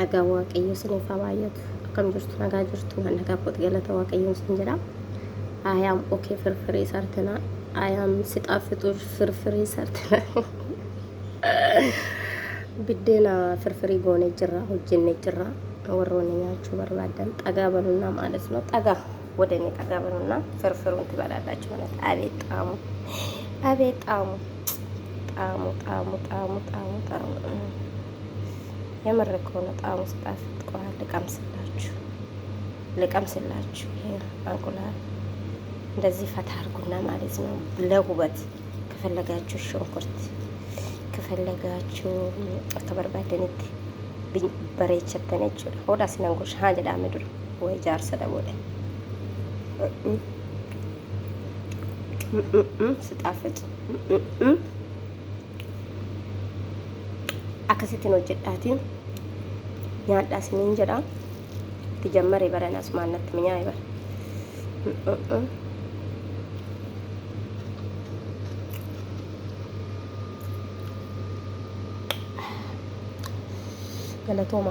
nagaa waaqayyo isiniif haa baay'atu. Akkam jirtu nagaa jirtu nagaa kooti galata waaqayyoon sin jedha. Ayam okay firfirii sartana ayam siጣፍጡ firfirii sartana biddena firfirii goone jirra hojjenne jirra ወሮን ያችሁ በርባዳን ጠጋ በሉና ማለት ነው። ጠጋ ወደኔ ጠጋ በሉና ፍርፍሩን ትበላላችሁ ማለት አቤት ጣሙ አቤት ጣሙ ጣሙ ጣሙ ጣሙ ጣሙ ጣሙ የመረከው ነው። ጣሙ ስጣፍጥ ቆይ ልቀምስላችሁ ይሄ አንቁላል እንደዚህ ፈታ አድርጉና ማለት ነው። ለውበት ከፈለጋችሁ ሽንኩርት ከፈለጋችሁ ከበርባደነት በሬቸተነች ሆዳ ሲነንጎሽ ሀጀዳ ምድር ወይ ጃር ሰደቦደ ስጣፍጥ አከሲቲን ወጀዳቲ ያዳስኝ እንጀራ ትጀመር ይበረናስ ማነት ምኛ ይበር ገለቶማ